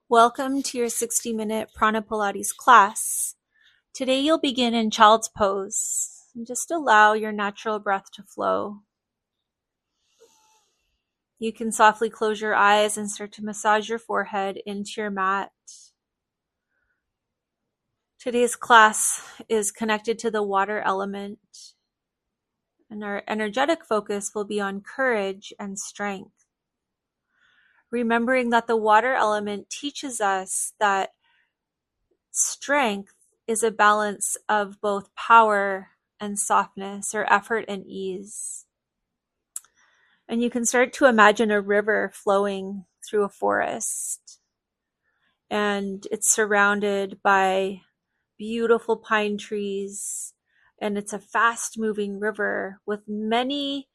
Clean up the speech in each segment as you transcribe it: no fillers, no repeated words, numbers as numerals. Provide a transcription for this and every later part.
Welcome to your 60-minute Prana Pilates class. Today you'll begin in child's pose. And just allow your natural breath to flow. You can softly close your eyes and start to massage your forehead into your mat. Today's class is connected to the water element, and our energetic focus will be on courage and strength. Remembering that the water element teaches us that strength is a balance of both power and softness, or effort and ease. And you can start to imagine a river flowing through a forest, and it's surrounded by beautiful pine trees, and it's a fast-moving river with many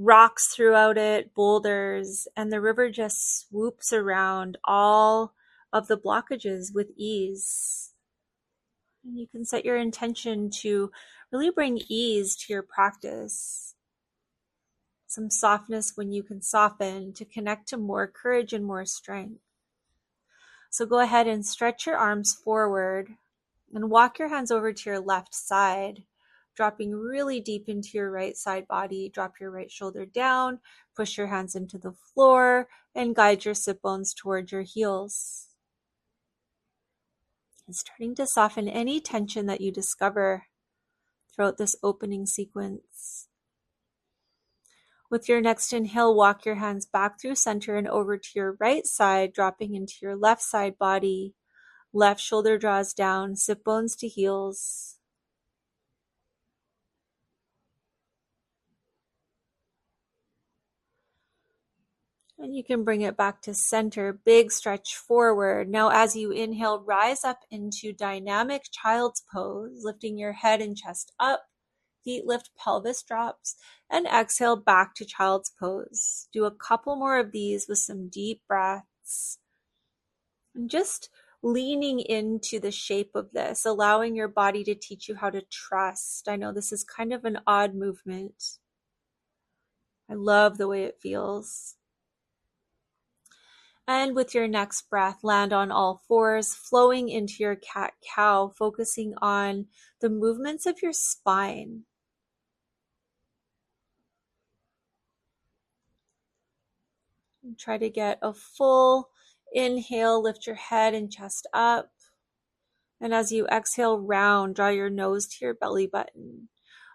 rocks throughout it, boulders, and the river just swoops around all of the blockages with ease. And you can set your intention to really bring ease to your practice. Some softness when you can soften, to connect to more courage and more strength. So go ahead and stretch your arms forward and walk your hands over to your left side, dropping really deep into your right side body. Drop your right shoulder down, push your hands into the floor, and guide your sit bones toward your heels. And starting to soften any tension that you discover throughout this opening sequence. With your next inhale, walk your hands back through center and over to your right side, dropping into your left side body. Left shoulder draws down, sit bones to heels. And you can bring it back to center, big stretch forward. Now as you inhale, rise up into dynamic child's pose, lifting your head and chest up, feet lift, pelvis drops, and exhale back to child's pose. Do a couple more of these with some deep breaths. And just leaning into the shape of this, allowing your body to teach you how to trust. I know this is kind of an odd movement. I love the way it feels. And with your next breath, land on all fours, flowing into your cat-cow, focusing on the movements of your spine. And try to get a full inhale, lift your head and chest up. And as you exhale, round, draw your nose to your belly button,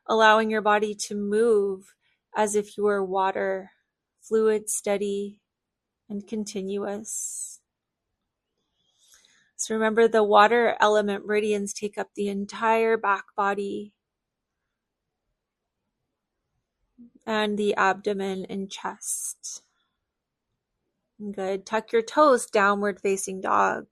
allowing your body to move as if you were water, fluid, steady, and continuous. So remember, the water element meridians take up the entire back body and the abdomen and chest. Good. Tuck your toes, downward facing dog.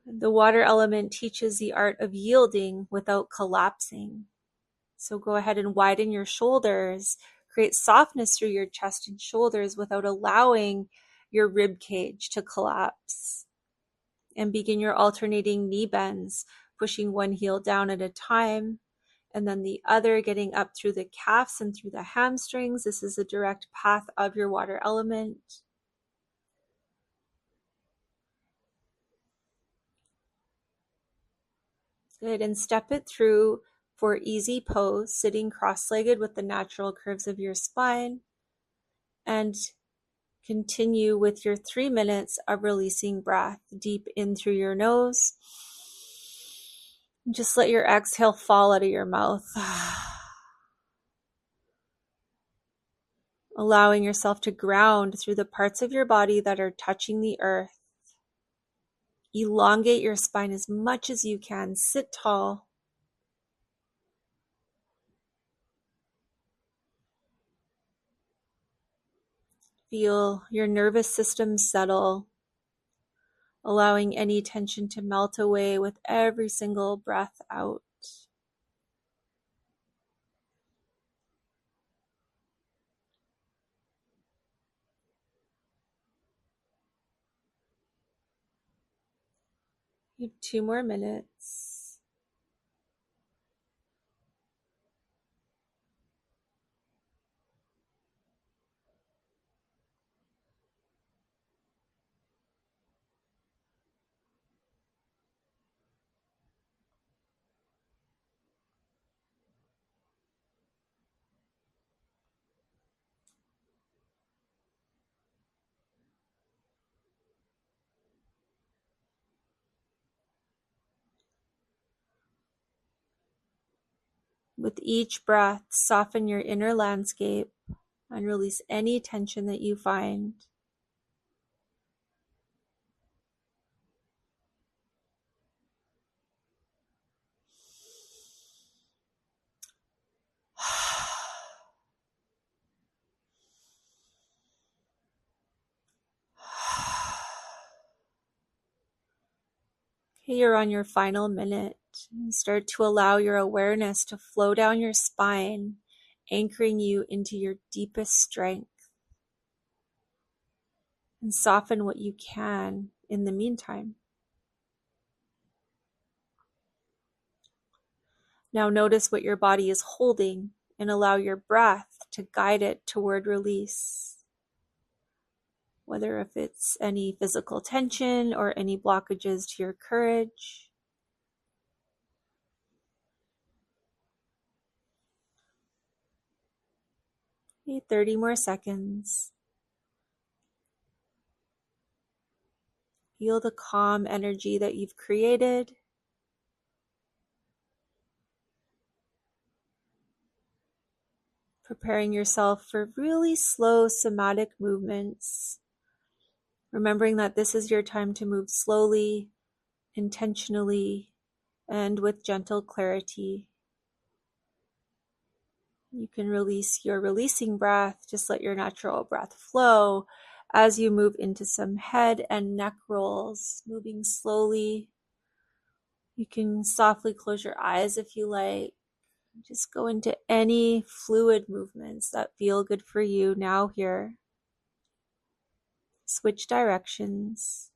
The water element teaches the art of yielding without collapsing. So go ahead and widen your shoulders, create softness through your chest and shoulders without allowing your rib cage to collapse. And begin your alternating knee bends, pushing one heel down at a time, and then the other getting up through the calves and through the hamstrings. This is a direct path of your water element. Good, and step it through for easy pose, sitting cross-legged with the natural curves of your spine. And continue with your 3 minutes of releasing breath deep in through your nose. Just let your exhale fall out of your mouth. Allowing yourself to ground through the parts of your body that are touching the earth. Elongate your spine as much as you can. Sit tall. Feel your nervous system settle, allowing any tension to melt away with every single breath out. You have 2 more minutes. With each breath, soften your inner landscape and release any tension that you find. Okay, you're on your final minute. Start to allow your awareness to flow down your spine, anchoring you into your deepest strength. And soften what you can in the meantime. Now notice what your body is holding and allow your breath to guide it toward release. Whether if it's any physical tension or any blockages to your courage. Okay, 30 more seconds. Feel the calm energy that you've created. Preparing yourself for really slow somatic movements. Remembering that this is your time to move slowly, intentionally, and with gentle clarity. You can release your releasing breath, just let your natural breath flow as you move into some head and neck rolls, moving slowly. You can softly close your eyes if you like. Just go into any fluid movements that feel good for you now here. Switch directions.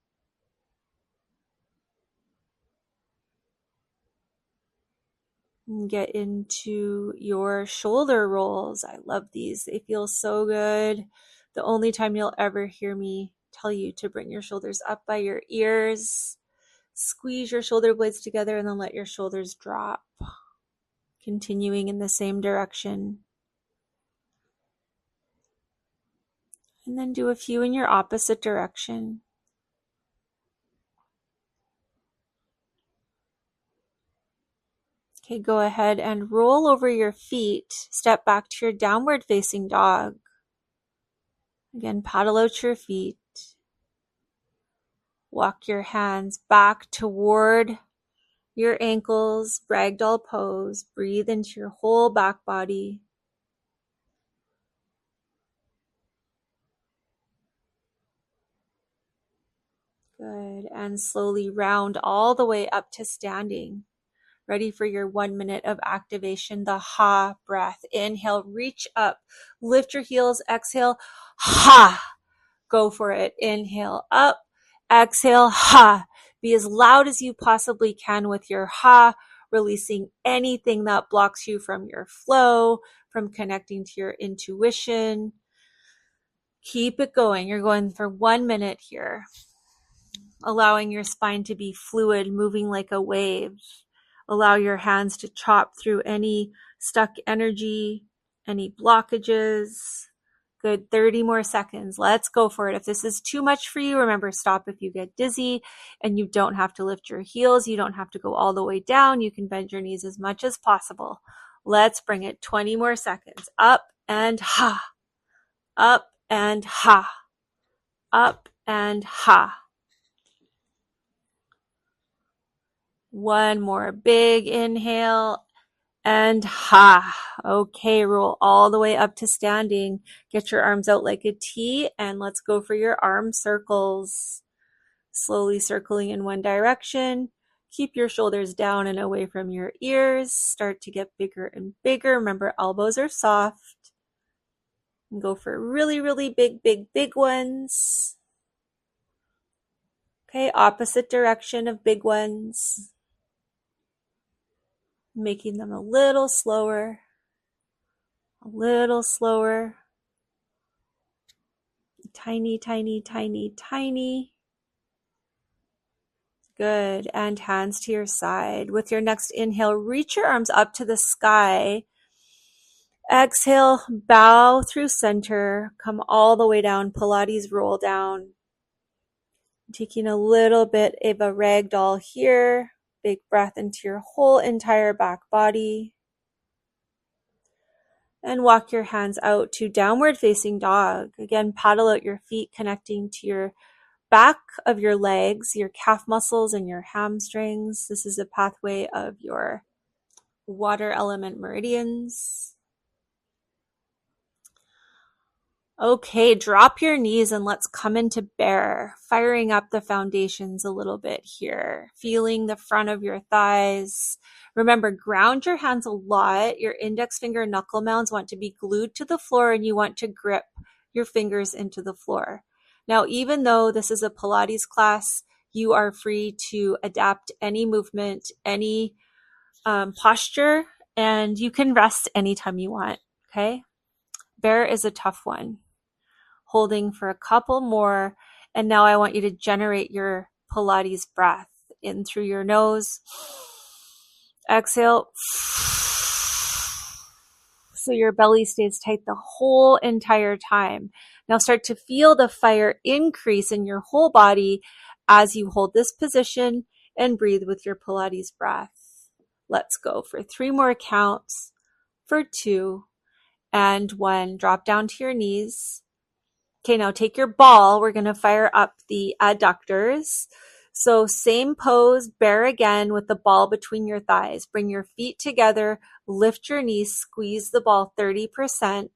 And get into your shoulder rolls. I love these. They feel so good. The only time you'll ever hear me tell you to bring your shoulders up by your ears. Squeeze your shoulder blades together and then let your shoulders drop. Continuing in the same direction. And then do a few in your opposite direction. Okay, go ahead and roll over your feet. Step back to your downward facing dog. Again, paddle out your feet. Walk your hands back toward your ankles, ragdoll pose. Breathe into your whole back body. Good. And slowly round all the way up to standing. Ready for your 1 minute of activation, the ha breath. Inhale, reach up, lift your heels, exhale, ha. Go for it. Inhale up, exhale, ha. Be as loud as you possibly can with your ha, releasing anything that blocks you from your flow, from connecting to your intuition. Keep it going. You're going for 1 minute here. Allowing your spine to be fluid, moving like a wave. Allow your hands to chop through any stuck energy, any blockages. Good, 30 more seconds. Let's go for it. If this is too much for you, remember, stop if you get dizzy, and you don't have to lift your heels. You don't have to go all the way down. You can bend your knees as much as possible. Let's bring it. 20 more seconds. Up and ha. Up and ha. Up and ha. One more big inhale and ha. Okay, roll all the way up to standing. Get your arms out like a T and let's go for your arm circles. Slowly circling in one direction. Keep your shoulders down and away from your ears. Start to get bigger and bigger. Remember, elbows are soft. And go for really, really big ones. Okay, opposite direction of big ones. Making them a little slower. A little slower. Tiny, tiny, tiny, tiny. Good. And hands to your side. With your next inhale, reach your arms up to the sky. Exhale, bow through center. Come all the way down. Pilates roll down. Taking a little bit of a ragdoll here. Big breath into your whole entire back body. And walk your hands out to downward facing dog. Again, paddle out your feet, connecting to your back of your legs, your calf muscles, and your hamstrings. This is a pathway of your water element meridians. Okay, drop your knees and let's come into bear, firing up the foundations a little bit here, feeling the front of your thighs. Remember, ground your hands a lot. Your index finger knuckle mounds want to be glued to the floor and you want to grip your fingers into the floor. Now, even though this is a Pilates class, you are free to adapt any movement, any posture, and you can rest anytime you want, okay? Bear is a tough one. Holding for a couple more. And now I want you to generate your Pilates breath in through your nose. Exhale. So your belly stays tight the whole entire time. Now start to feel the fire increase in your whole body as you hold this position and breathe with your Pilates breath. Let's go for 3 more counts. For 2 and 1. Drop down to your knees. Okay, now take your ball. We're going to fire up the adductors. So same pose, bear again with the ball between your thighs. Bring your feet together, lift your knees, squeeze the ball 30%.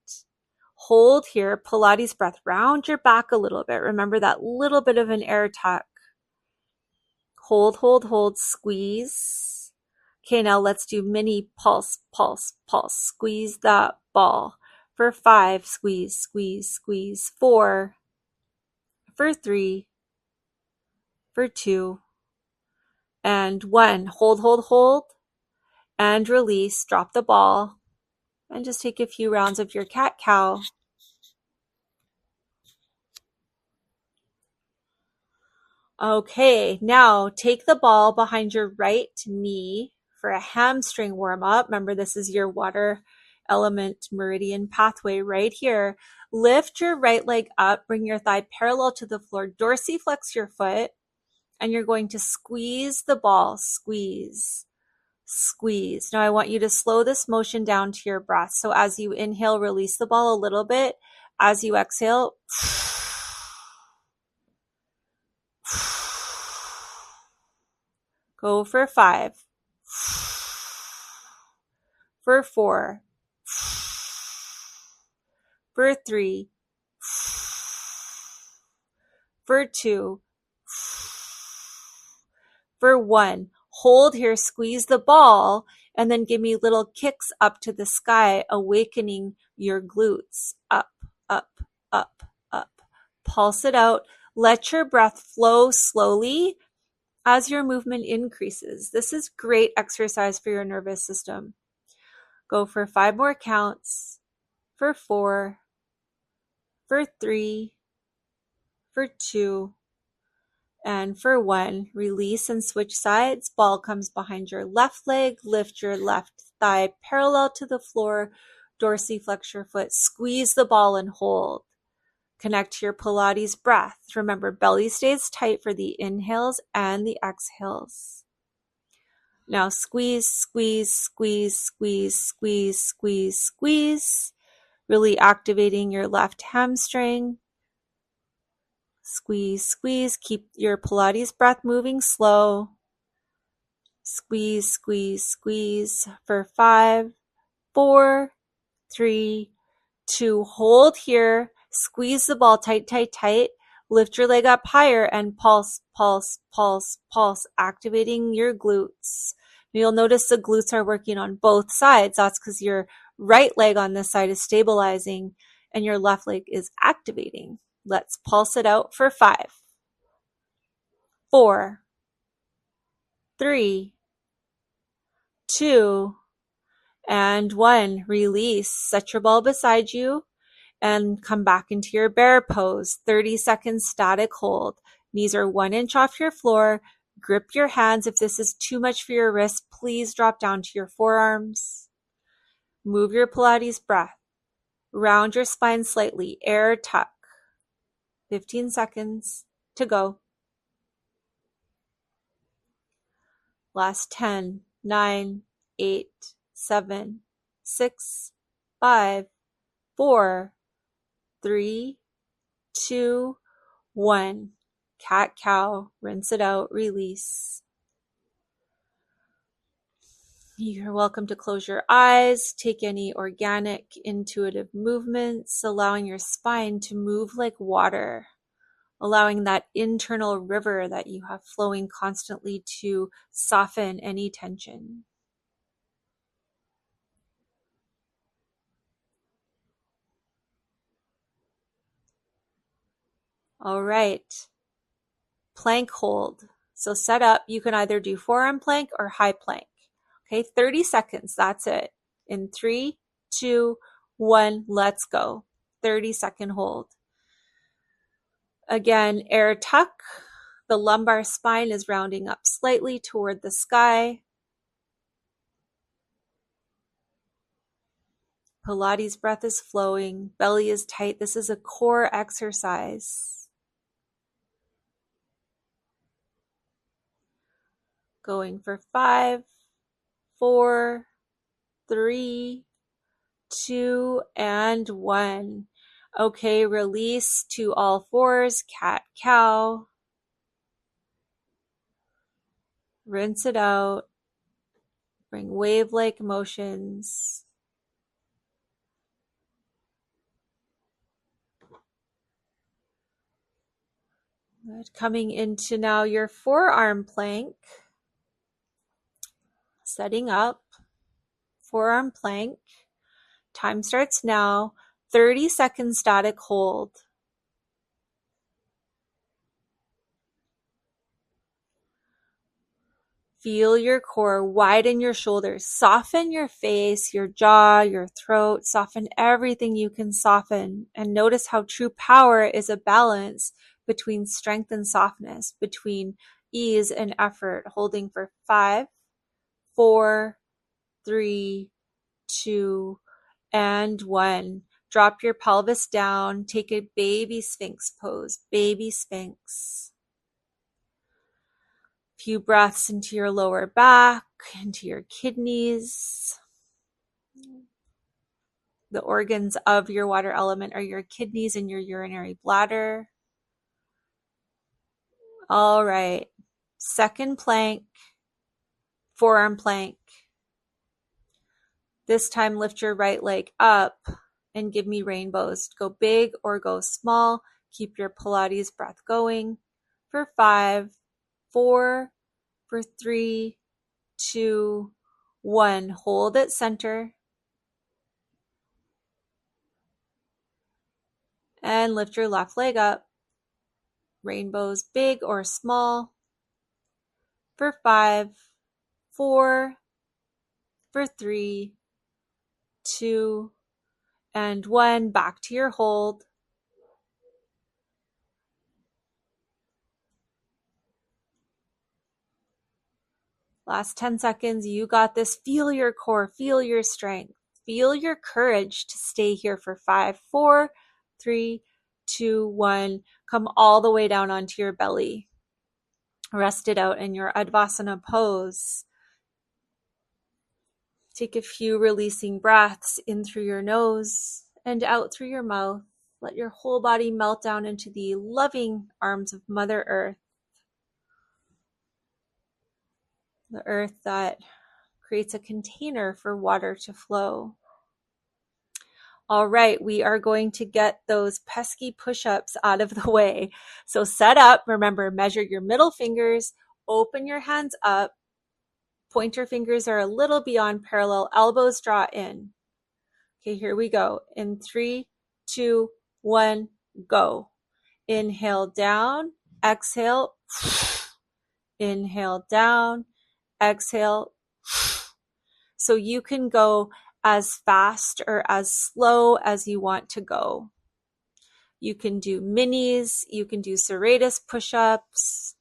Hold here, Pilates breath. Round your back a little bit. Remember that little bit of an air tuck. Hold, hold, hold, squeeze. Okay, now let's do mini pulse, pulse, pulse. Squeeze that ball. For 5, squeeze, squeeze, squeeze. 4, for 3, for 2, and 1. Hold, hold, hold, and release. Drop the ball, and just take a few rounds of your cat-cow. Okay, now take the ball behind your right knee for a hamstring warm-up. Remember, this is your water element meridian pathway right here. Lift your right leg up, bring your thigh parallel to the floor, dorsiflex your foot, and you're going to squeeze the ball. Squeeze, squeeze. Now I want you to slow this motion down to your breath. So as you inhale, release the ball a little bit. As you exhale, go for 5, for 4, for 3, for 2, for 1. Hold here, squeeze the ball, and then give me little kicks up to the sky, awakening your glutes. Up, up, up, up. Pulse it out. Let your breath flow slowly as your movement increases. This is great exercise for your nervous system. Go for 5 more counts. For 4, for 3, for 2, and for 1. Release and switch sides. Ball comes behind your left leg. Lift your left thigh parallel to the floor. Dorsiflex your foot. Squeeze the ball and hold. Connect to your Pilates breath. Remember, belly stays tight for the inhales and the exhales. Now squeeze, squeeze, squeeze, squeeze, squeeze, squeeze, squeeze. Really activating your left hamstring. Squeeze, squeeze. Keep your Pilates breath moving slow. Squeeze, squeeze, squeeze for 5, 4, 3, 2. Hold here. Squeeze the ball tight, tight, tight. Lift your leg up higher and pulse, pulse, pulse, pulse, activating your glutes. You'll notice the glutes are working on both sides. That's because your right leg on this side is stabilizing and your left leg is activating. Let's pulse it out for 5, 4, 3, 2, and 1. Release. Set your ball beside you and come back into your bear pose. 30 seconds static hold. Knees are 1 inch off your floor. Grip your hands. If this is too much for your wrists, please drop down to your forearms. Move your Pilates breath. Round your spine slightly. Air tuck. 15 seconds to go. Last 10, 9, 8, 7, 6, 5, 4, 3, 2, 1. Cat, cow, rinse it out, release. You're welcome to close your eyes, take any organic, intuitive movements, allowing your spine to move like water, allowing that internal river that you have flowing constantly to soften any tension. All right. Plank hold. So set up, you can either do forearm plank or high plank. Okay, 30 seconds, that's it. In 3, 2, 1, let's go. 30-second hold. Again, air tuck. The lumbar spine is rounding up slightly toward the sky. Pilates breath is flowing, belly is tight. This is a core exercise. Going for 5, 4, 3, 2, and 1. Okay, release to all fours, cat, cow. Rinse it out. Bring wave-like motions. Good. Coming into now your forearm plank. Setting up. Forearm plank. Time starts now. 30-second static hold. Feel your core, widen your shoulders, soften your face, your jaw, your throat, soften everything you can soften. And notice how true power is a balance between strength and softness, between ease and effort. Holding for 5, 4, 3, 2, and 1. Drop your pelvis down. Take a baby sphinx pose. Baby sphinx. Few breaths into your lower back, into your kidneys. The organs of your water element are your kidneys and your urinary bladder. All right. Second plank, forearm plank. This time lift your right leg up and give me rainbows. Go big or go small. Keep your Pilates breath going for 5, 4, for 3, 2, 1. Hold at center. And lift your left leg up. Rainbows big or small. For 5, 4, for 3, 2, and 1. Back to your hold. Last 10 seconds. You got this. Feel your core. Feel your strength. Feel your courage to stay here for 5, 4, 3, 2, 1. Come all the way down onto your belly. Rest it out in your Advasana pose. Take a few releasing breaths in through your nose and out through your mouth. Let your whole body melt down into the loving arms of Mother Earth. The earth that creates a container for water to flow. All right, we are going to get those pesky push-ups out of the way. So set up, remember, measure your middle fingers, open your hands up, pointer fingers are a little beyond parallel, elbows draw in. Okay, here we go. In 3, 2, 1, go. Inhale down, exhale, inhale down, exhale. So you can go as fast or as slow as you want to go. You can do minis, you can do serratus push-ups,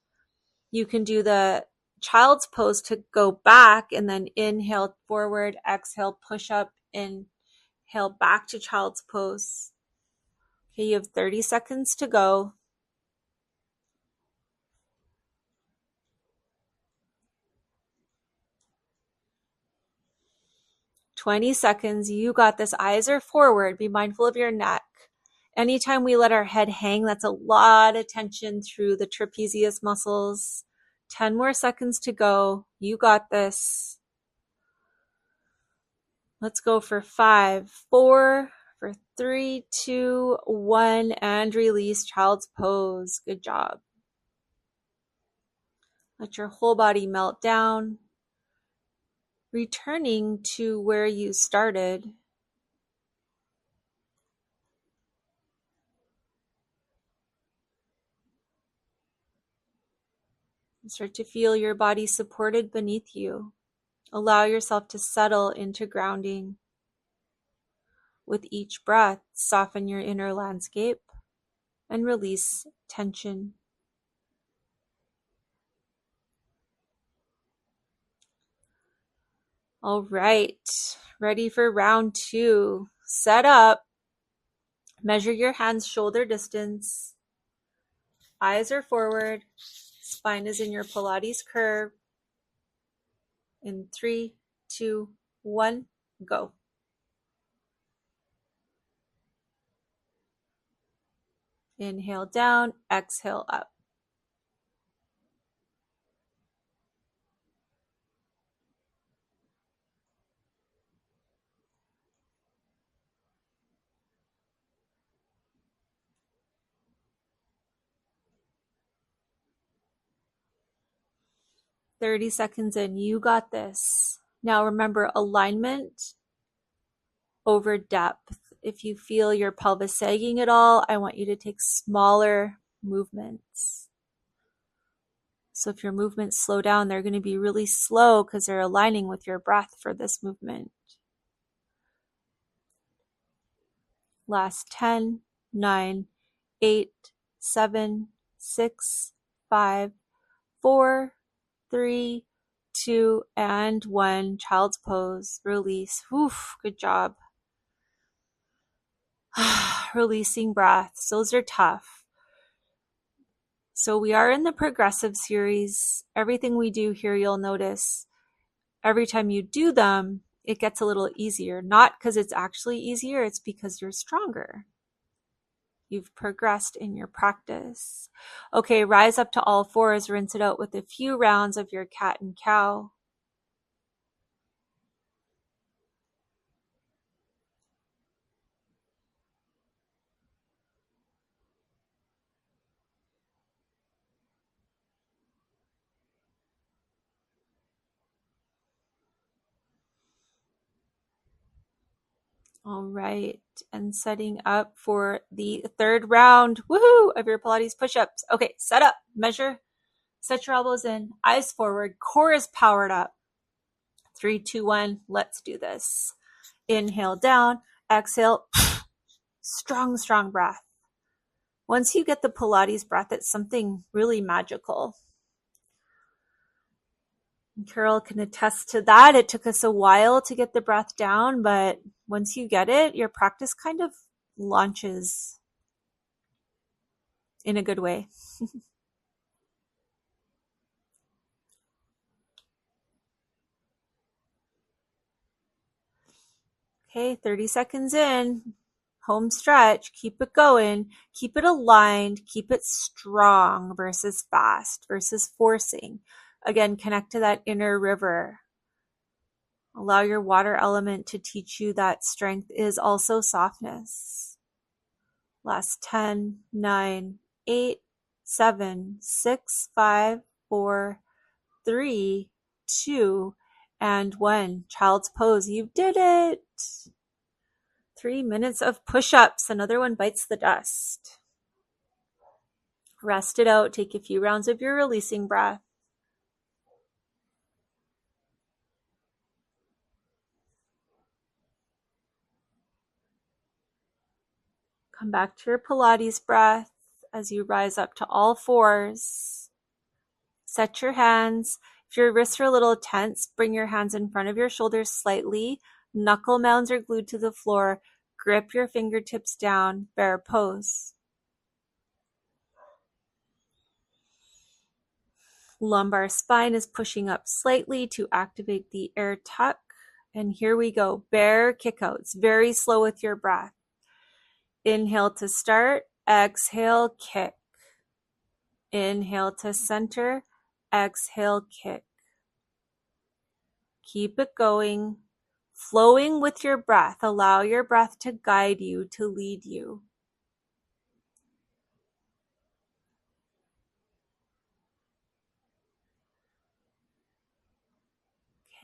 you can do the child's pose to go back and then inhale forward, exhale, push up, inhale back to child's pose. Okay, you have 30 seconds to go. 20 seconds. You got this. Eyes are forward. Be mindful of your neck. Anytime we let our head hang, that's a lot of tension through the trapezius muscles. 10 more seconds to go. You got this. Let's go for 5, 4, for 3, 2, 1, and release child's pose. Good job. Let your whole body melt down, returning to where you started. Start to feel your body supported beneath you. Allow yourself to settle into grounding. With each breath, soften your inner landscape and release tension. All right, ready for round 2. Set up. Measure your hands shoulder distance. Eyes are forward. Spine is in your Pilates curve. In 3, 2, 1, go. Inhale down, exhale up. "30 seconds in, you got this." Now remember, alignment over depth. If you feel your pelvis sagging at all, I want you to take smaller movements. So if your movements slow down, they're going to be really slow because they're aligning with your breath for this movement. Last 10, 9, 8, 7, 6, 5, 4, 3, 2, and 1. Child's pose. Release. Oof, good job. Releasing breaths. Those are tough. So we are in the progressive series. Everything we do here, you'll notice every time you do them, it gets a little easier. Not because it's actually easier, it's because you're stronger. You've progressed in your practice. Okay, rise up to all fours, rinse it out with a few rounds of your cat and cow. All right, and setting up for the third round, woohoo, of your Pilates push-ups. Okay, set up, measure, set your elbows in, eyes forward, core is powered up. 3, 2, 1, let's do this. Inhale down, exhale, strong, strong breath. Once you get the Pilates breath, it's something really magical. Carol can attest to that. It took us a while to get the breath down, but once you get it, your practice kind of launches in a good way. Okay, 30 seconds in. Home stretch. Keep it going. Keep it aligned. Keep it strong versus fast versus forcing. Again, connect to that inner river. Allow your water element to teach you that strength is also softness. Last 10, 9, 8, 7, 6, 5, 4, 3, 2, and 1. Child's pose. You did it. 3 minutes of push-ups. Another one bites the dust. Rest it out. Take a few rounds of your releasing breath. Come back to your Pilates breath as you rise up to all fours. Set your hands. If your wrists are a little tense, bring your hands in front of your shoulders slightly. Knuckle mounds are glued to the floor. Grip your fingertips down. Bear pose. Lumbar spine is pushing up slightly to activate the air tuck And here we go. Bear kickouts. Very slow with your breath. Inhale to start. Exhale, kick. Inhale to center. Exhale, kick. Keep it going. Flowing with your breath. Allow your breath to guide you, to lead you.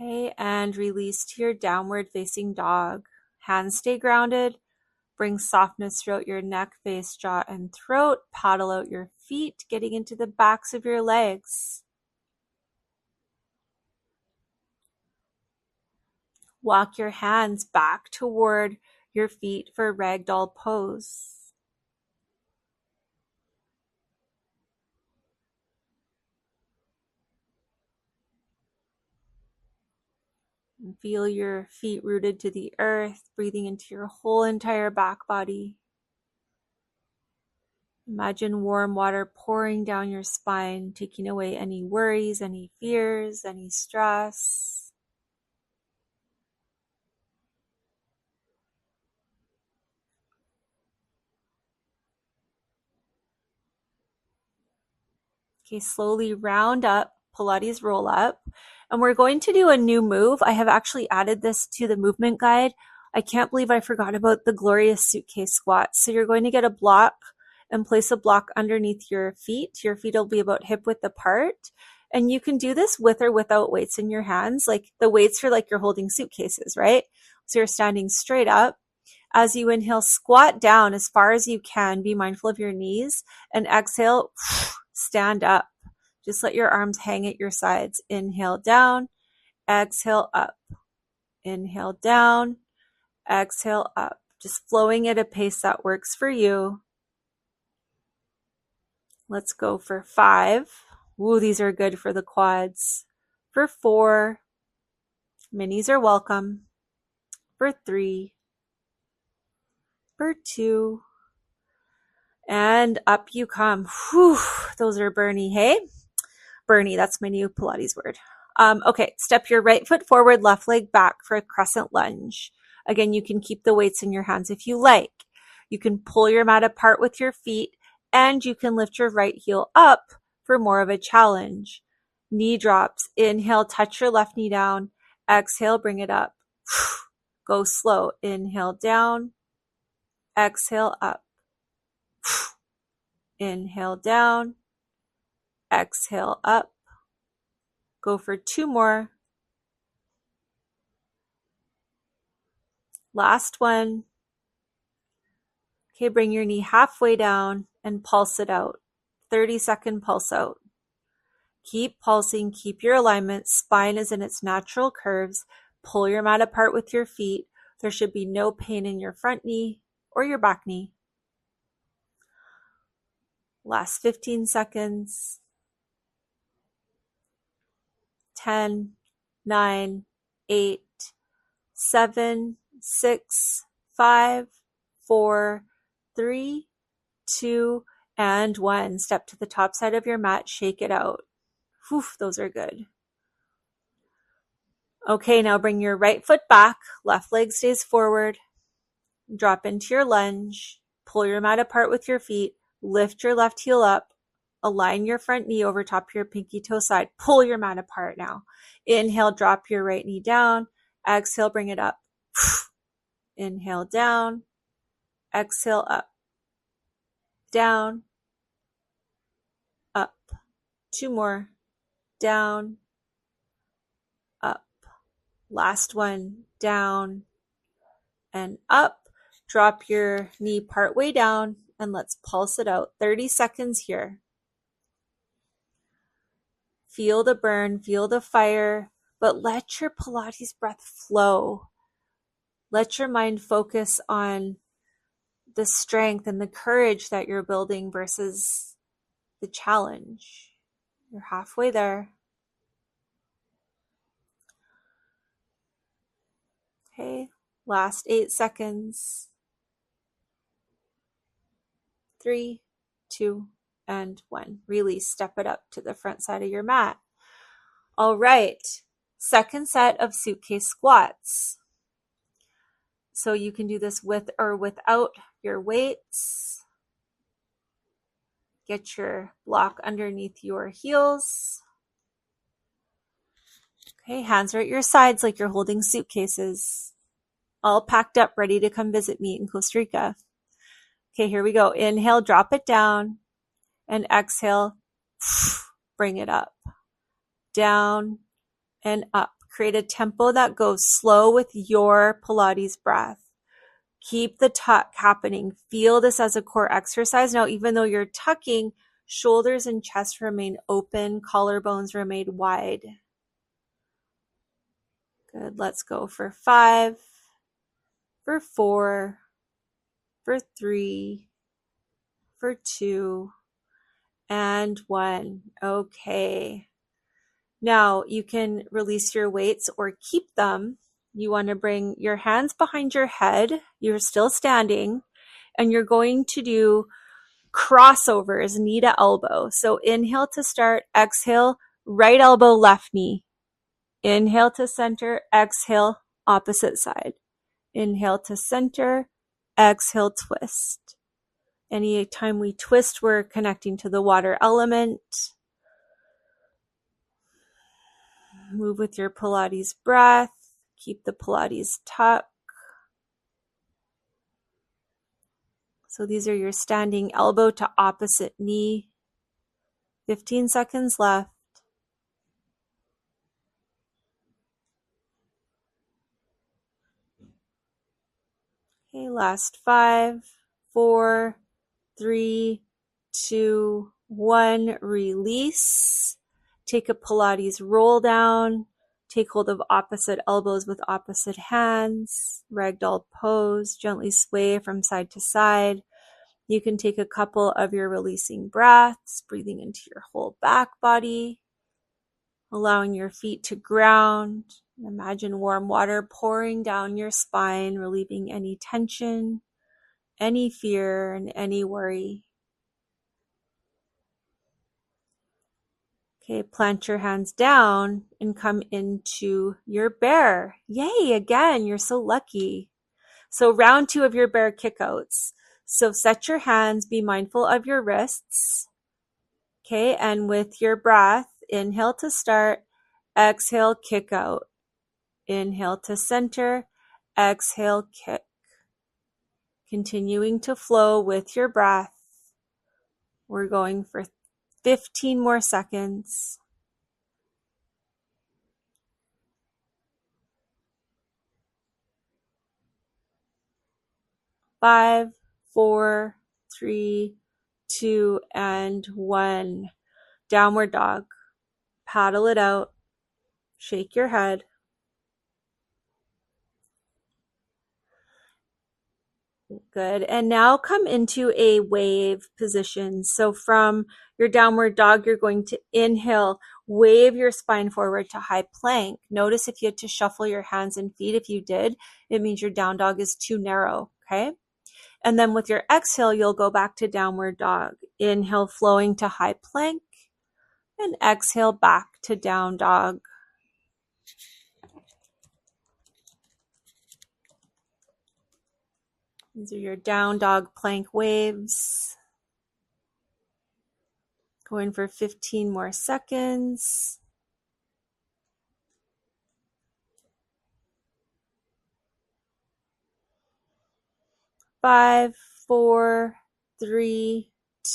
Okay, and release to your downward facing dog. Hands stay grounded. Bring softness throughout your neck, face, jaw, and throat. Paddle out your feet, getting into the backs of your legs. Walk your hands back toward your feet for ragdoll pose. And feel your feet rooted to the earth, breathing into your whole entire back body. Imagine warm water pouring down your spine, taking away any worries, any fears, any stress. Okay, slowly round up, Pilates roll up. And we're going to do a new move. I have actually added this to the movement guide. I can't believe I forgot about the glorious suitcase squat. So you're going to get a block and place a block underneath your feet. Your feet will be about hip width apart. And you can do this with or without weights in your hands. Like the weights are like you're holding suitcases, right? So you're standing straight up. As you inhale, squat down as far as you can. Be mindful of your knees. And exhale, stand up. Just let your arms hang at your sides. Inhale down, exhale up. Inhale down, exhale up. Just flowing at a pace that works for you. Let's go for 5. Ooh, these are good for the quads. For 4, minis are welcome. For 3, for 2, and up you come. Whew, those are Bernie, hey? Bernie, that's my new Pilates word. Okay, step your right foot forward, left leg back for a crescent lunge. Again, you can keep the weights in your hands if you like. You can pull your mat apart with your feet, and you can lift your right heel up for more of a challenge. Knee drops. Inhale, touch your left knee down. Exhale, bring it up. Go slow. Inhale down. Exhale up. Inhale down. Exhale up. Go for 2 more. Last one. Okay, bring your knee halfway down and pulse it out. 30-second pulse out. Keep pulsing, keep your alignment. Spine is in its natural curves. Pull your mat apart with your feet. There should be no pain in your front knee or your back knee. Last 15 seconds. 10, 9, 8, 7, 6, 5, 4, 3, 2, and 1. Step to the top side of your mat, shake it out. Whew, those are good. Okay, now bring your right foot back, left leg stays forward. Drop into your lunge, pull your mat apart with your feet, lift your left heel up, align your front knee over top of your pinky toe side, pull your mat apart now. Inhale, drop your right knee down, exhale, bring it up. Inhale down, exhale up, down, up. 2 more, down, up. Last one, down and up. Drop your knee partway down and let's pulse it out. 30 seconds here. Feel the burn, feel the fire, but let your Pilates breath flow. Let your mind focus on the strength and the courage that you're building versus the challenge. You're halfway there. Okay, last 8 seconds. 3, 2, and 1. Release, step it up to the front side of your mat. All right, Second set of suitcase squats. So you can do this with or without your weights. Get your block underneath your heels. Okay, hands are at your sides like you're holding suitcases. All packed up, ready to come visit me in Costa Rica. Okay, here we go. Inhale, drop it down. And exhale, bring it up. Down and up. Create a tempo that goes slow with your Pilates breath. Keep the tuck happening. Feel this as a core exercise. Now, even though you're tucking, shoulders and chest remain open, collarbones remain wide. Good. Let's go for 5, for 4, for 3, for 2, and 1. Okay. Now you can release your weights or keep them. You want to bring your hands behind your head. You're still standing, and you're going to do crossovers, knee to elbow. So inhale to start, exhale, right elbow, left knee. Inhale to center, exhale, opposite side. Inhale to center, exhale, twist. Anytime we twist, we're connecting to the water element. Move with your Pilates breath. Keep the Pilates tuck. So these are your standing elbow to opposite knee. 15 seconds left. Okay, last 5, 4, 3, 2, 1. Release. Take a Pilates roll down. Take hold of opposite elbows with opposite hands. Ragdoll pose. Gently sway from side to side. You can take a couple of your releasing breaths, breathing into your whole back body, allowing your feet to ground. Imagine warm water pouring down your spine, relieving any tension, any fear, and any worry. Okay, plant your hands down and come into your bear. Yay, again, you're so lucky. So round 2 of your bear kickouts. So set your hands, be mindful of your wrists. Okay, and with your breath, inhale to start, exhale, kick out. Inhale to center, exhale, kick. Continuing to flow with your breath. We're going for 15 more seconds. 5, 4, 3, 2, and 1. Downward dog. Paddle it out. Shake your head. Good. And now come into a wave position. So from your downward dog, you're going to inhale, wave your spine forward to high plank. Notice if you had to shuffle your hands and feet. If you did, it means your down dog is too narrow. Okay. And then with your exhale, you'll go back to downward dog. Inhale, flowing to high plank, and exhale back to down dog. These are your down dog plank waves. Going for 15 more seconds. 5, 4, 3,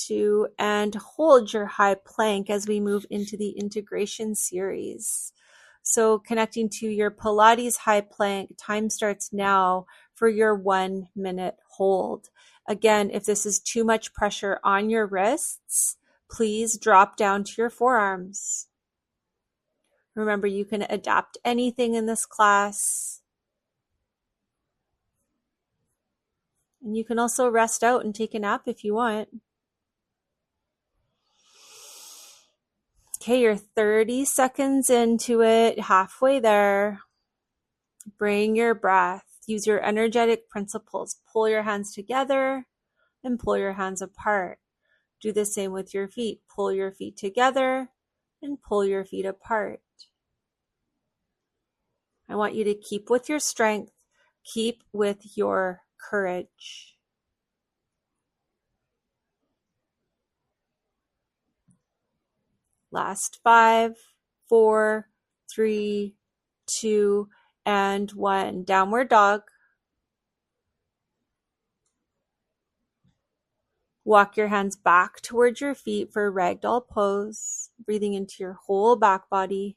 2, and hold your high plank as we move into the integration series. So connecting to your Pilates high plank, time starts now for your 1 minute hold. Again, if this is too much pressure on your wrists, please drop down to your forearms. Remember, you can adapt anything in this class. And you can also rest out and take a nap if you want. Okay, you're 30 seconds into it, halfway there. Bring your breath. Use your energetic principles. Pull your hands together and pull your hands apart. Do the same with your feet. Pull your feet together and pull your feet apart. I want you to keep with your strength, keep with your courage. Last 5, 4, 3, 2, and 1. Downward dog. Walk your hands back towards your feet for ragdoll pose, breathing into your whole back body.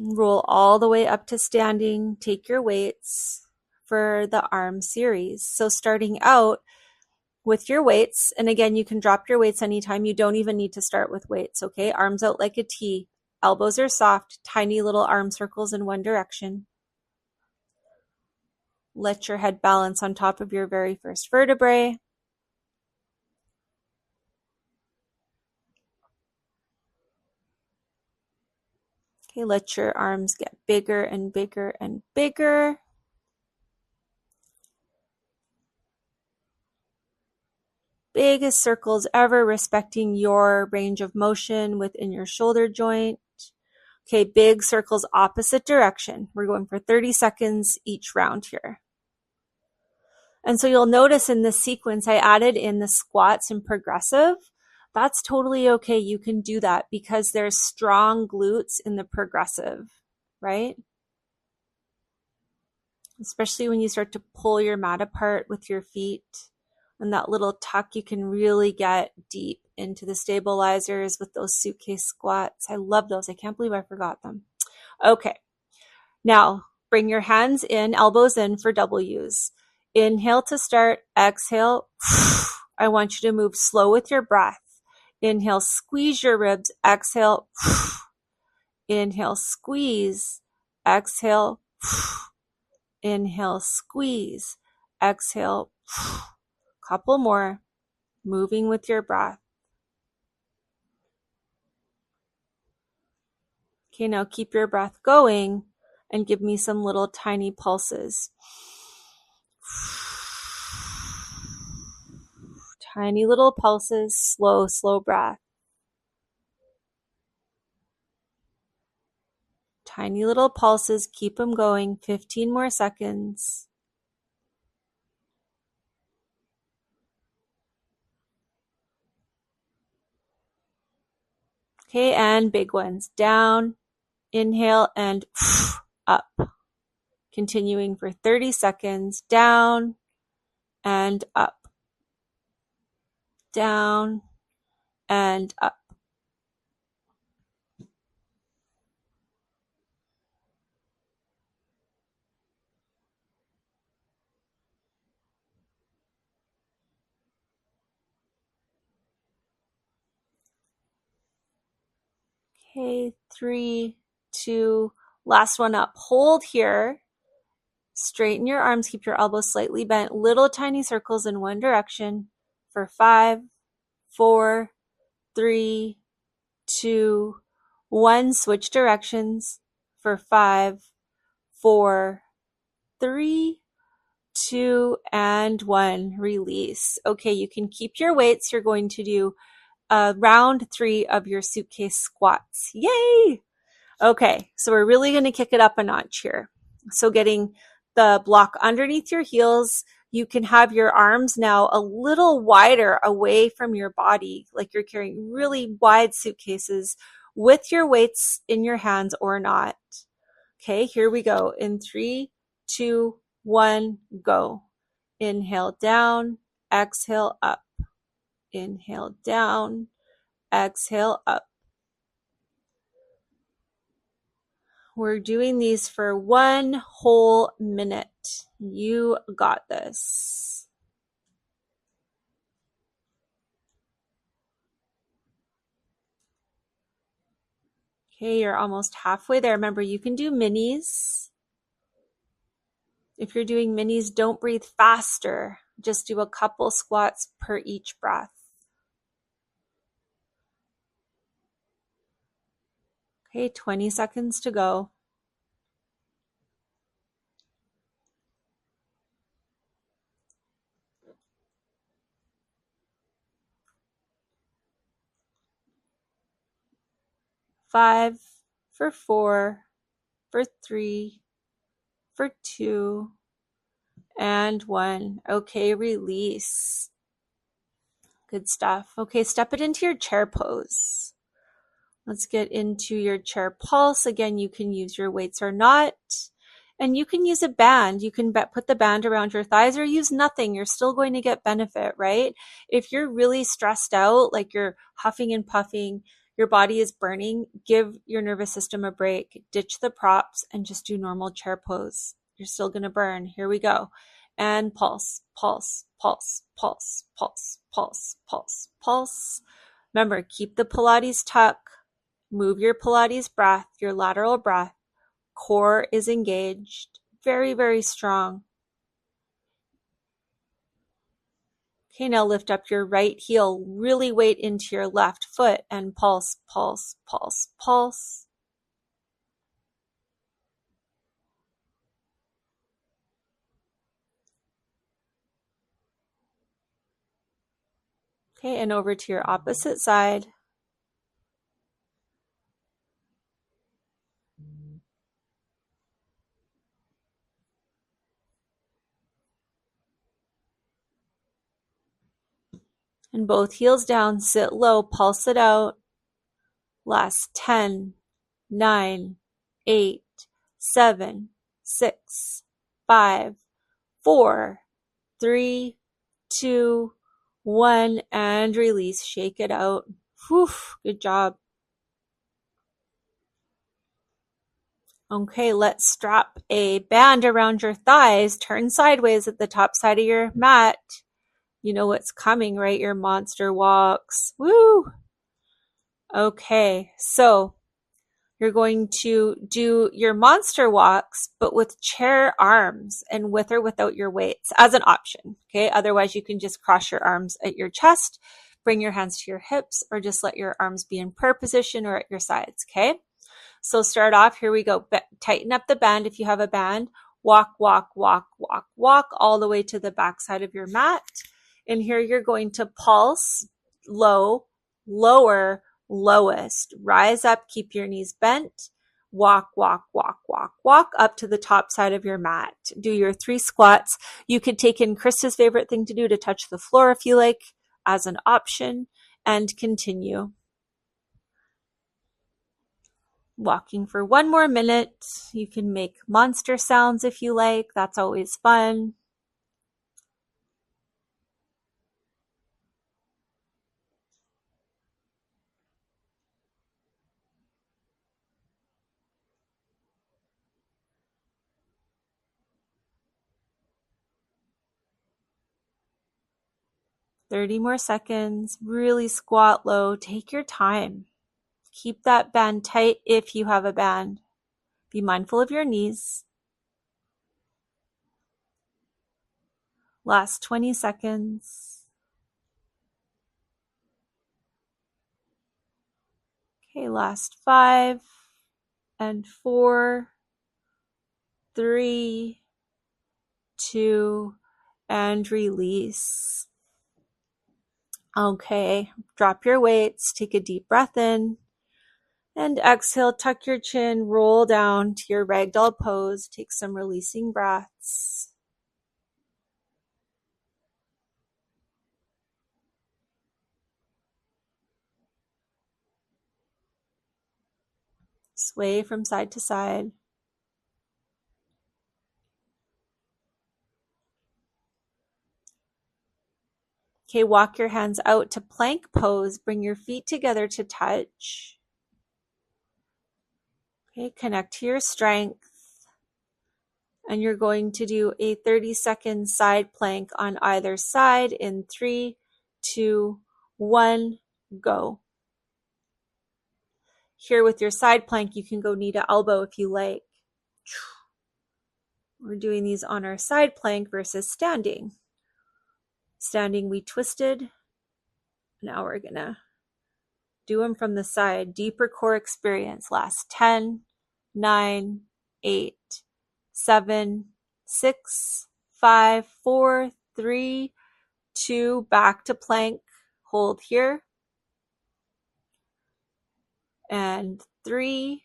Roll all the way up to standing. Take your weights for the arm series. So starting out with your weights, and again, you can drop your weights anytime. You don't even need to start with weights, okay? Arms out like a T. Elbows are soft, tiny little arm circles in one direction. Let your head balance on top of your very first vertebrae. Okay, let your arms get bigger and bigger and bigger. Biggest circles ever, respecting your range of motion within your shoulder joint. Okay, big circles opposite direction. We're going for 30 seconds each round here. And so you'll notice in this sequence, I added in the squats and progressive. That's totally okay. You can do that because there's strong glutes in the progressive, right? Especially when you start to pull your mat apart with your feet and that little tuck, you can really get deep into the stabilizers with those suitcase squats. I love those. I can't believe I forgot them. Okay. Now bring your hands in, elbows in for W's. Inhale to start, exhale. I want you to move slow with your breath. Inhale, squeeze your ribs, exhale. Inhale, squeeze, exhale. Inhale, squeeze, exhale. Couple more, moving with your breath. Okay, now keep your breath going and give me some little tiny pulses. Tiny little pulses, slow, slow breath. Tiny little pulses, keep them going, 15 more seconds. Okay, and big ones. Down, inhale, and up. Continuing for 30 seconds. Down and up. Down and up. Okay, 3, 2, last one up. Hold here. Straighten your arms, keep your elbows slightly bent, little tiny circles in one direction for 5, 4, 3, 2, 1. Switch directions for 5, 4, 3, 2, and 1. Release. Okay, you can keep your weights. You're going to do round 3 of your suitcase squats. Yay! Okay, so we're really going to kick it up a notch here. So getting the block underneath your heels, you can have your arms now a little wider away from your body, like you're carrying really wide suitcases with your weights in your hands or not. Okay, here we go. In 3, 2, 1, go. Inhale down, exhale up. Inhale down, exhale up. We're doing these for 1 whole minute. You got this. Okay, you're almost halfway there. Remember, you can do minis. If you're doing minis, don't breathe faster. Just do a couple squats per each breath. Okay, 20 seconds to go. 5, for 4, for 3, for 2, and 1. Okay, release. Good stuff. Okay, step it into your chair pose. Let's get into your chair pulse. Again, you can use your weights or not. And you can use a band. You can put the band around your thighs or use nothing. You're still going to get benefit, right? If you're really stressed out, like you're huffing and puffing, your body is burning, give your nervous system a break. Ditch the props and just do normal chair pose. You're still going to burn. Here we go. And pulse, pulse, pulse, pulse, pulse, pulse, pulse, pulse. Remember, keep the Pilates tuck. Move your Pilates breath, your lateral breath. Core is engaged. Very, very strong. Okay, now lift up your right heel. Really weight into your left foot and pulse, pulse, pulse, pulse. Okay, and over to your opposite side. And both heels down, sit low, pulse it out. Last 10, 9, 8, 7, 6, 5, 4, 3, 2, 1, and release. Shake it out. Whew, good job. Okay, let's strap a band around your thighs. Turn sideways at the top side of your mat. You know what's coming, right? Your monster walks. Woo! Okay, so you're going to do your monster walks, but with chair arms and with or without your weights as an option. Okay, otherwise you can just cross your arms at your chest, bring your hands to your hips, or just let your arms be in prayer position or at your sides. Okay, so start off. Here we go. Tighten up the band if you have a band. Walk, walk, walk, walk, walk all the way to the back side of your mat. And here you're going to pulse, low, lower, lowest. Rise up, keep your knees bent. Walk, walk, walk, walk, walk up to the top side of your mat. Do your 3 squats. You could take in Krista's favorite thing to do to touch the floor if you like as an option, and continue. Walking for 1 more minute. You can make monster sounds if you like. That's always fun. $30 more seconds. Really squat low. Take your time. Keep that band tight if you have a band. Be mindful of your knees. Last 20 seconds. Okay, last 5 and 4, 3, 2, and release. Okay, drop your weights, take a deep breath in, and exhale, tuck your chin, roll down to your ragdoll pose. Take some releasing breaths. Sway from side to side. Okay, walk your hands out to plank pose. Bring your feet together to touch. Okay, connect to your strength. And you're going to do a 30-second side plank on either side in 3, 2, 1, go. Here with your side plank, you can go knee to elbow if you like. We're doing these on our side plank versus standing. Standing, we twisted. Now we're gonna do them from the side. Deeper core experience. Last 10, 9, 8, 7, 6, 5, 4, 3, 2, back to plank. Hold here. And 3,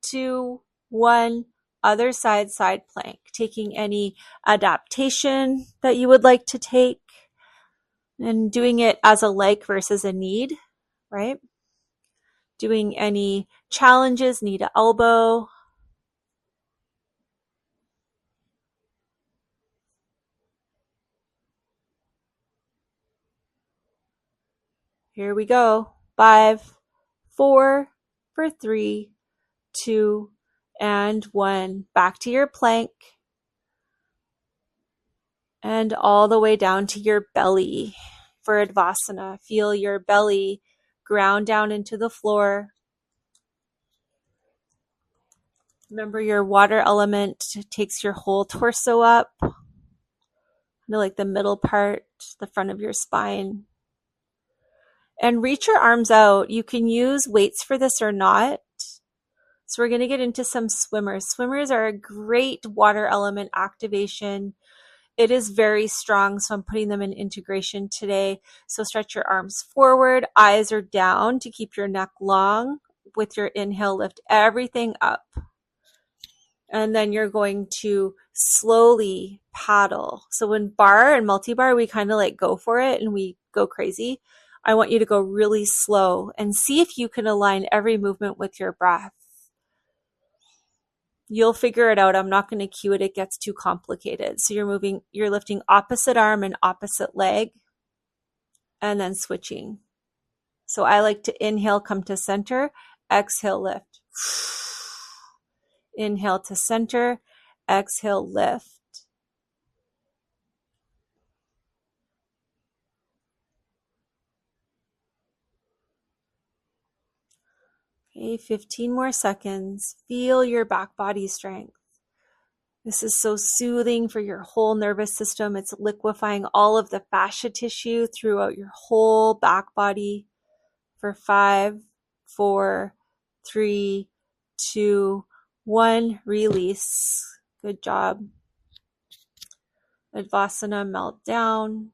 2, 1. Other side, side plank. Taking any adaptation that you would like to take and doing it as a like versus a need, right? Doing any challenges, knee to elbow. Here we go. 5, 4, for 3, 2, and 1. Back to your plank. And all the way down to your belly for Advasana. Feel your belly ground down into the floor. Remember, your water element takes your whole torso up, like the middle part, the front of your spine. And reach your arms out. You can use weights for this or not. So we're going to get into some swimmers. Swimmers are a great water element activation. It is very strong, so I'm putting them in integration today. So stretch your arms forward, eyes are down to keep your neck long. With your inhale, lift everything up. And then you're going to slowly paddle. So when bar and multi-bar, we kind of like go for it and we go crazy. I want you to go really slow and see if you can align every movement with your breath. You'll figure it out. I'm not going to cue it. It gets too complicated. So you're lifting opposite arm and opposite leg and then switching. So I like to inhale, come to center, exhale, lift. Inhale to center, exhale, lift. Okay, 15 more seconds. Feel your back body strength. This is so soothing for your whole nervous system. It's liquefying all of the fascia tissue throughout your whole back body. For 5, 4, 3, 2, 1. Release. Good job. Advasana, melt down.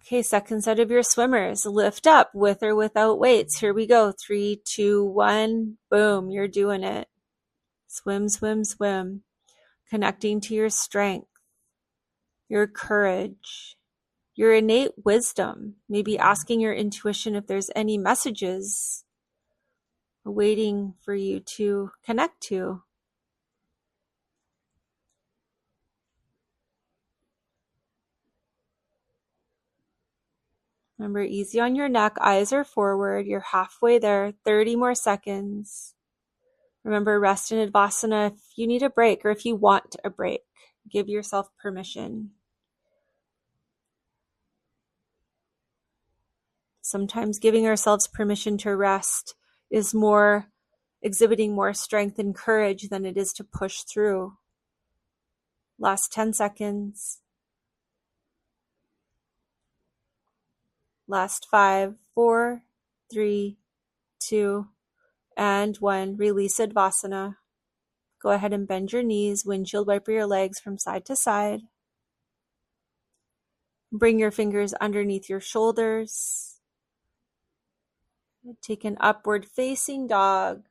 Okay, second set of your swimmers. Lift up with or without weights. Here we go. 3, 2, 1. Boom, you're doing it. Swim, swim, swim. Connecting to your strength, your courage, your innate wisdom. Maybe asking your intuition if there's any messages waiting for you to connect to. Remember, easy on your neck, eyes are forward, you're halfway there, 30 more seconds. Remember, rest in Advasana if you need a break or if you want a break. Give yourself permission. Sometimes giving ourselves permission to rest is more exhibiting more strength and courage than it is to push through. Last 10 seconds. Last 5, 4, 3, 2, and 1. Release Advasana. Go ahead and bend your knees, windshield wiper your legs from side to side. Bring your fingers underneath your shoulders. Take an upward facing dog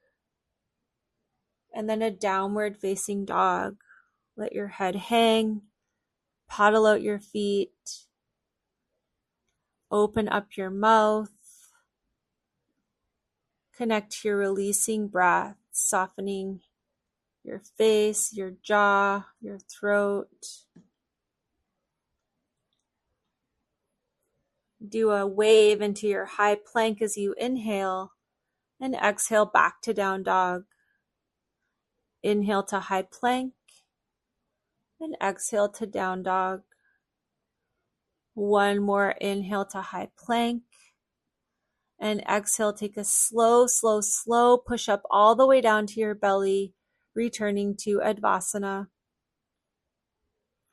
and then a downward facing dog. Let your head hang. Paddle out your feet. Open up your mouth. Connect to your releasing breath, softening your face, your jaw, your throat. Do a wave into your high plank as you inhale and exhale back to down dog. Inhale to high plank and exhale to down dog. One more inhale to high plank and exhale. Take a slow, slow, slow push up all the way down to your belly, returning to Advasana.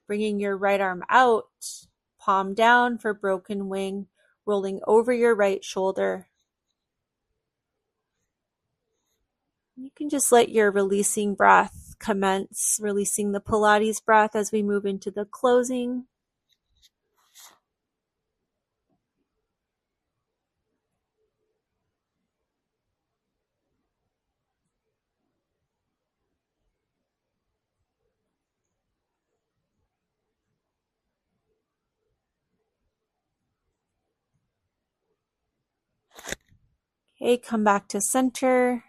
Bringing your right arm out, palm down for broken wing, rolling over your right shoulder. You can just let your releasing breath commence releasing the Pilates breath as we move into the closing. Okay, come back to center,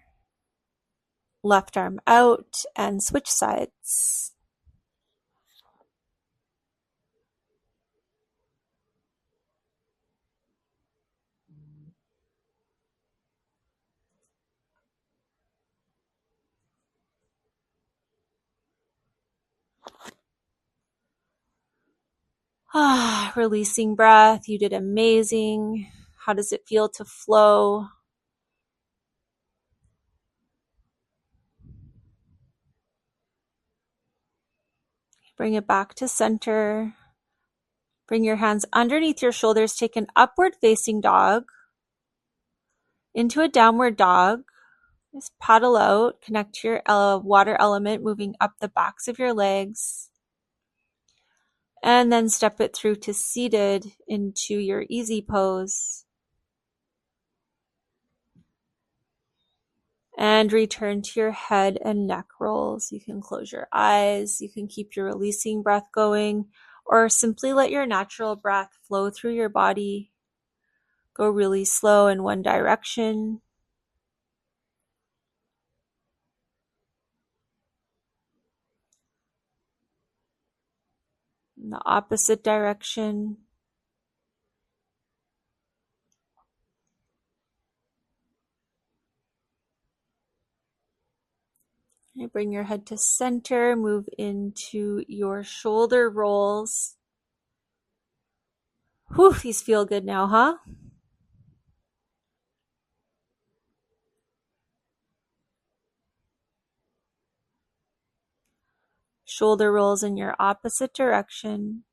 left arm out, and switch sides. Releasing breath. You did amazing. How does it feel to flow? Bring it back to center. Bring your hands underneath your shoulders. Take an upward facing dog into a downward dog. Just paddle out. Connect to your water element, moving up the backs of your legs. And then step it through to seated into your easy pose. And return to your head and neck rolls. You can close your eyes. You can keep your releasing breath going, or simply let your natural breath flow through your body. Go really slow in one direction. In the opposite direction. Okay, bring your head to center, move into your shoulder rolls. Whew, these feel good now, huh? Shoulder rolls in your opposite direction.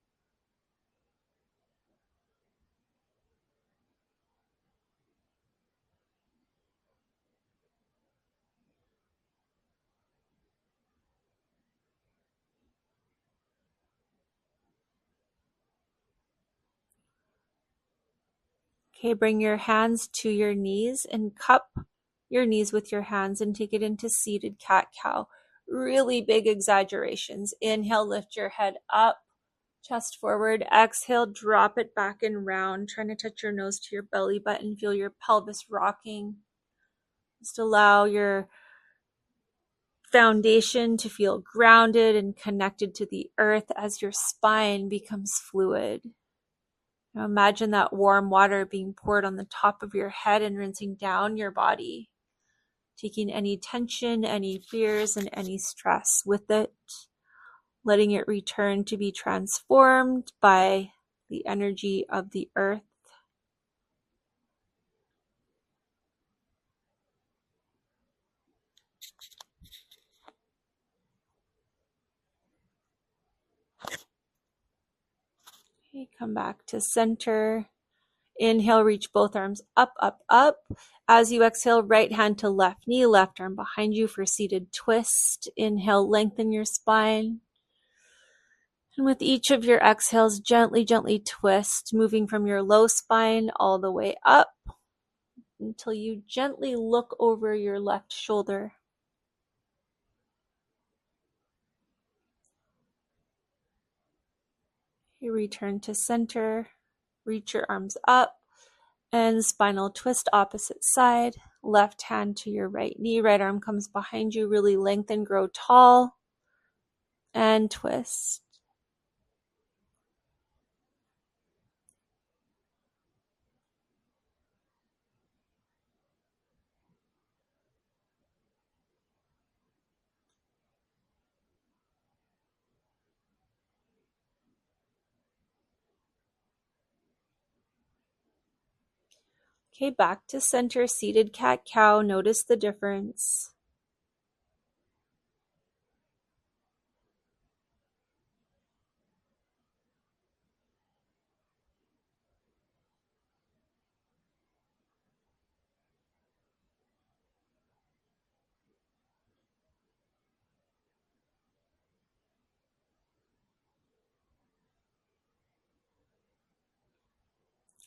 Okay, bring your hands to your knees and cup your knees with your hands and take it into seated cat-cow. Really big exaggerations. Inhale, lift your head up, chest forward. Exhale, drop it back and round, trying to touch your nose to your belly button. Feel your pelvis rocking. Just allow your foundation to feel grounded and connected to the earth as your spine becomes fluid. Now imagine that warm water being poured on the top of your head and rinsing down your body, taking any tension, any fears, and any stress with it, letting it return to be transformed by the energy of the earth. Okay, come back to center. Inhale, reach both arms up, up, up. As you exhale, right hand to left knee, left arm behind you for seated twist. Inhale, lengthen your spine. And with each of your exhales, gently, gently twist, moving from your low spine all the way up until you gently look over your left shoulder. You return to center, reach your arms up, and spinal twist opposite side. Left hand to your right knee, right arm comes behind you, really lengthen, grow tall, and twist. Okay, back to center, seated cat-cow. Notice the difference.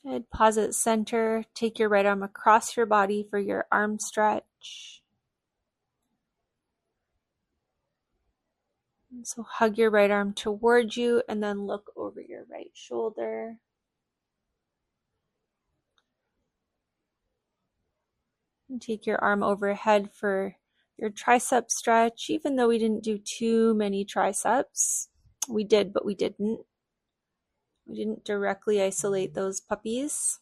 Good. Pause at center. Take your right arm across your body for your arm stretch. So hug your right arm towards you and then look over your right shoulder. And take your arm overhead for your tricep stretch, even though we didn't do too many triceps. We did, but we didn't. We didn't directly isolate those puppies.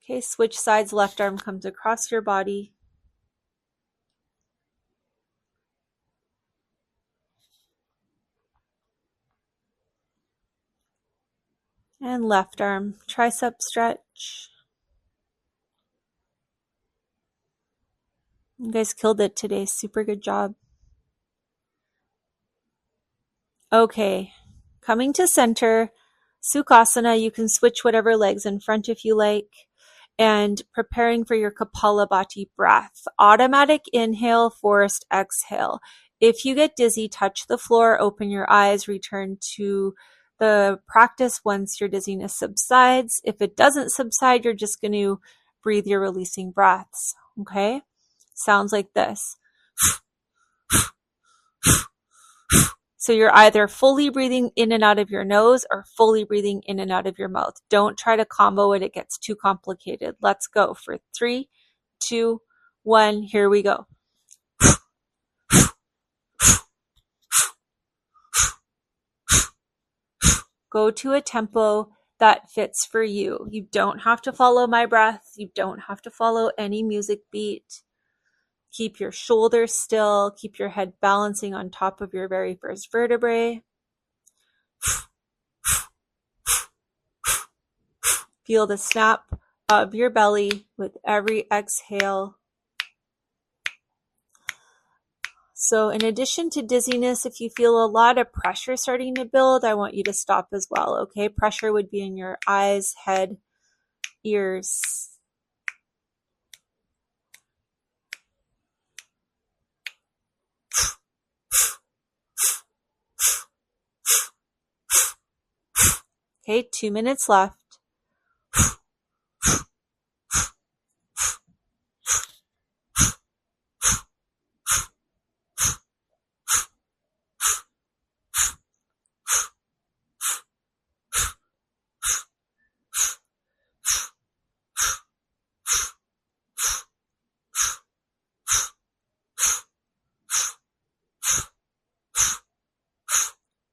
Okay, switch sides. Left arm comes across your body. And left arm, tricep stretch. You guys killed it today. Super good job. Okay, coming to center, Sukhasana. You can switch whatever legs in front if you like. And preparing for your Kapalabhati breath. Automatic inhale, forced exhale. If you get dizzy, touch the floor, open your eyes, return to the practice once your dizziness subsides. If it doesn't subside, you're just going to breathe your releasing breaths. Okay? Sounds like this. So you're either fully breathing in and out of your nose or fully breathing in and out of your mouth. Don't try to combo it. It gets too complicated. Let's go for 3, 2, 1. Here we go. Go to a tempo that fits for you. You don't have to follow my breath. You don't have to follow any music beat. Keep your shoulders still. Keep your head balancing on top of your very first vertebrae. Feel the snap of your belly with every exhale. So in addition to dizziness, if you feel a lot of pressure starting to build, I want you to stop as well, okay? Pressure would be in your eyes, head, ears. Okay, 2 minutes left.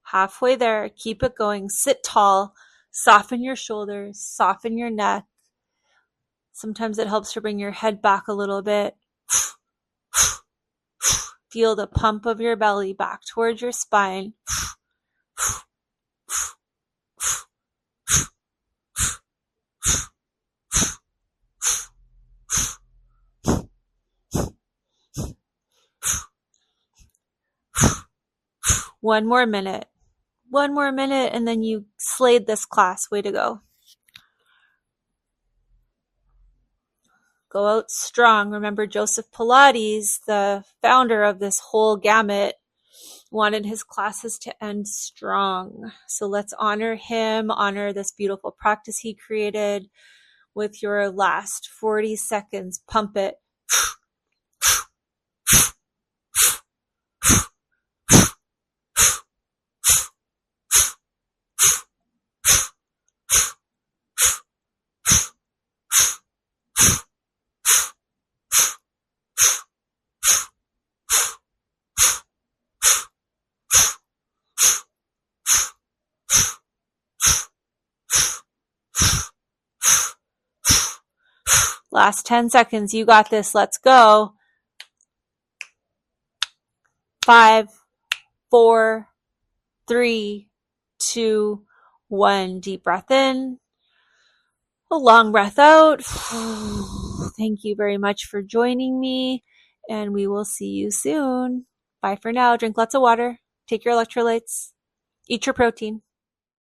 Halfway there, keep it going. Sit tall, soften your shoulders, soften your neck. Sometimes it helps to bring your head back a little bit. Feel the pump of your belly back towards your spine. One more minute, and then you slayed this class. Way to go. Go out strong. Remember, Joseph Pilates, the founder of this whole gamut, wanted his classes to end strong. So let's honor him, honor this beautiful practice he created with your last 40 seconds. Pump it. Last 10 seconds. You got this. Let's go. 5, 4, 3, 2, 1. Deep breath in. A long breath out. Thank you very much for joining me, and we will see you soon. Bye for now. Drink lots of water. Take your electrolytes. Eat your protein.